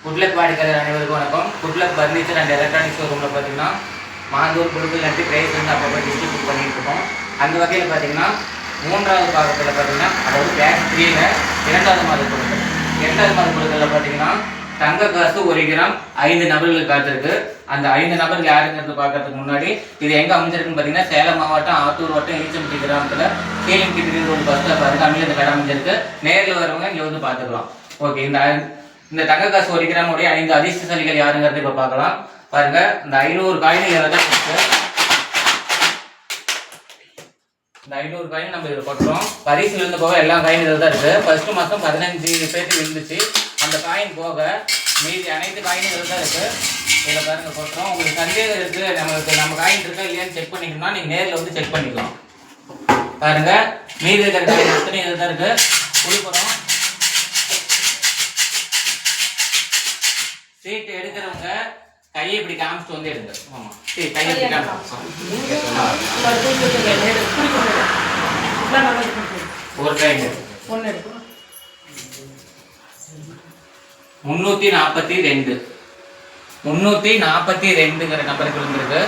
Good luck வாடிக்கையாளர் அனைவருக்கும் வணக்கம். குட்லக் பர்னிச்சர் அண்ட் எலக்ட்ரானிக்ஸ் ஷோரூமில் பார்த்தீங்கன்னா மாந்தூர் குழுக்கள் நட்டு பிரைஸ் வந்து அப்பப்போ டிஸ்ட்ரிபியூட் பண்ணிட்டு இருக்கோம். அந்த வகையில் பார்த்தீங்கன்னா 3வது பாகத்தில் பார்த்தீங்கன்னா அதாவது பேக் 3ல 2வது மாத பொருட்கள் 2வது மாத பொருட்களில் பார்த்தீங்கன்னா தங்க காசு 1 கிராம் 5 நபர்களுக்கு காத்திருக்கு. அந்த 5 நபர்கள் யாருங்கிறது பார்க்கறதுக்கு முன்னாடி இது எங்கே அமைஞ்சிருக்குன்னு பார்த்தீங்கன்னா சேலம் மாவட்டம் ஆத்தூர் வட்டம் ஈச்சம்பட்டி கிராமத்தில் சீலிங்கி ரோடு பஸ்ஸில் பாருங்க இந்த கடை அமைஞ்சிருக்கு. நேரில் வரவங்க இங்கே வந்து பார்த்துக்கலாம். ஓகே, இந்த தங்க காசு 1 கிராம் உடைய 5 அதிர்ஷ்டசாலிகள் யாருங்கிறது இப்போ பார்க்கலாம். பாருங்க, இந்த 500 காயின்கள் தான் இருக்கு. இந்த 500 காயின் நம்ம இதில் கொட்டுறோம். பரிசுல இருந்து போக எல்லா காயின் இதில் தான் இருக்கு. ஃபர்ஸ்ட் மாதம் 15 பேருக்கு இருந்துச்சு. அந்த காயின் போக மீதி அனைத்து காயினும் இதில் தான் இருக்கு. இதில் பாருங்க கொட்டுறோம். உங்களுக்கு சந்தேகம் இருக்கு, நம்ம காயின் இருக்கா இல்லையான்னு செக் பண்ணிக்கணும்னா நீங்க நேரில் வந்து செக் பண்ணிக்கலாம். பாருங்க, மீதி இருக்கிற காயின் எத்தனை இதில் தான் இருக்கு. கொடுக்குறோம். சீட்டு எடுக்கிறவங்க கையை இப்படி காமிச்சிட்டு வந்து எடுங்க. ஆமா, சரி, கையை இப்படி காமிச்சு ஒரு காயின் 342 342ங்கிற நம்பருக்கு விழுந்திருக்கு.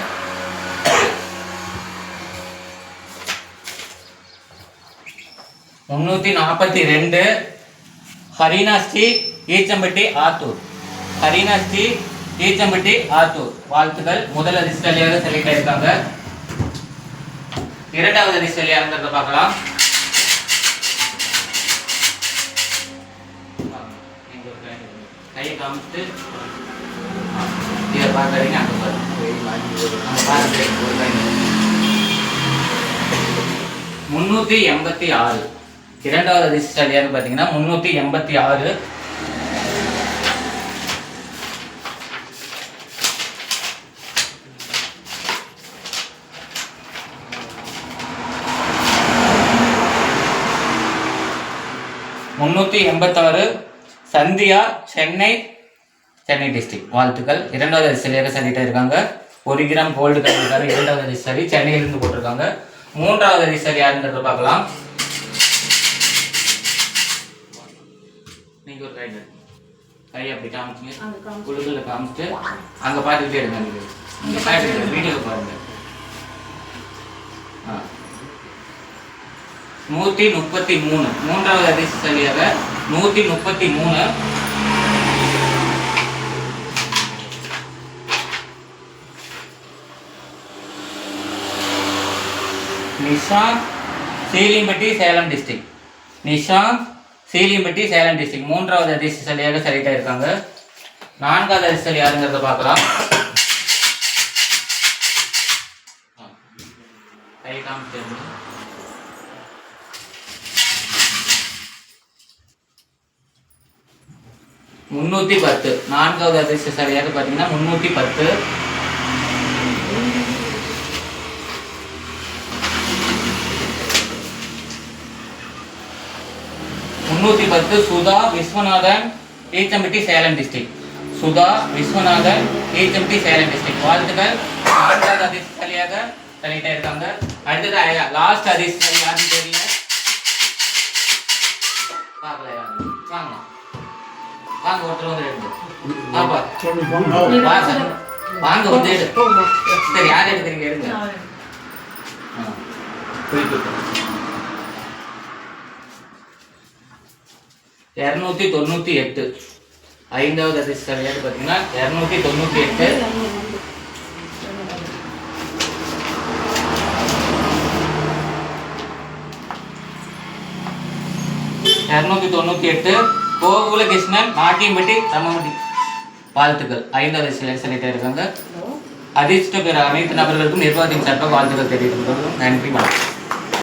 ஹரினா ஸ்ரீ ஈச்சம்பட்டி ஆத்தூர். ஹரினா ஸ்ரீ ஈச்சம்பட்டி ஆத்தூர் வாழ்த்துக்கள். முதல் அதிர்ஷ்டலியாக செலக்ட் ஆயிருக்காங்க. 2வது அதிர்ஷ்டலியாங்கிறத பார்க்கலாம். கையை காமிச்சிட்டு இதை பார்க்கறீங்க. அங்கே பாருங்க 386. 2வது அதிர்ஷ்டலியாக பார்த்தீங்கன்னா 386. சந்தியா சென்னை டிஸ்ட்ரிக்ட் வாழ்த்துக்கள். 2வது அதிர்ஷ்டலியாக சொல்லிட்டு இருக்காங்க. 1 கிராம் கோல்டு கட்டிருக்காரு. 2வது அதிர்ஷ்டலி சென்னையிலிருந்து போட்டிருக்காங்க. 3வது அதிர்ஷ்டலி யாருங்கிறத பார்க்கலாம். நீங்க ஒரு கை அப்படி காமிச்சிங்க, குழுக்களை காமிச்சிட்டு அங்க பார்த்துக்கிட்டே இருங்க. நீங்க வீடியோவில் பாருங்க. 133. 3வது அதிர்ஷ்டலியாக 133. நிஷாந்த் சீலிம்பட்டி சேலம் டிஸ்ட்ரிக்ட். நிஷாந்த் சீலிம்பட்டி சேலம் டிஸ்ட்ரிக்ட் 3வது அதிர்ஷ்டலியாக செலக்ட் ஆயிருக்காங்க. 4வது அதிர்ஷ்டலி யாருங்கிறத பார்க்கலாம். கை காமிச்சு 310. 4வது அதிர்ஷ்டசாலியாக பார்த்தீங்கன்னா 310. 310 சுதா விஸ்வநாதன் ஈச்சம்பட்டி சேலம் டிஸ்ட்ரிக்ட். சுதா விஸ்வநாதன் ஈச்சம்பட்டி சேலம் டிஸ்ட்ரிக்ட் வாழ்த்துக்கள். 4வது அதிர்ஷ்டசாலியாக செலக்ட் ஆயிருக்காங்க. அடுத்தது லாஸ்ட் அதிர்ஷ்டசாலி யாருன்னு தெரியல. பார்க்கல யாரு. வாங்க ஒருத்தர் வந்து எடுங்க. வாங்க வந்து எடு. சரி, யார் எடுக்கிறீங்க எடுங்க. 298. 5வது அதிர்ஷ்டலியாக பார்த்தீங்கன்னா 298. 298 கோகுலகிருஷ்ணன் நாட்டியம்பட்டி தம்மம்பட்டி வாழ்த்துக்கள். 5வது அதிர்ஷ்டலியாக செலக்ட் ஆயிருக்காங்க. அதிர்ஷ்ட பெற அனைத்து நபர்களுக்கும் நிர்வாகத்தின் சார்பாக வாழ்த்துக்கள் தெரிவித்துள்ளோம். நன்றி, வணக்கம்.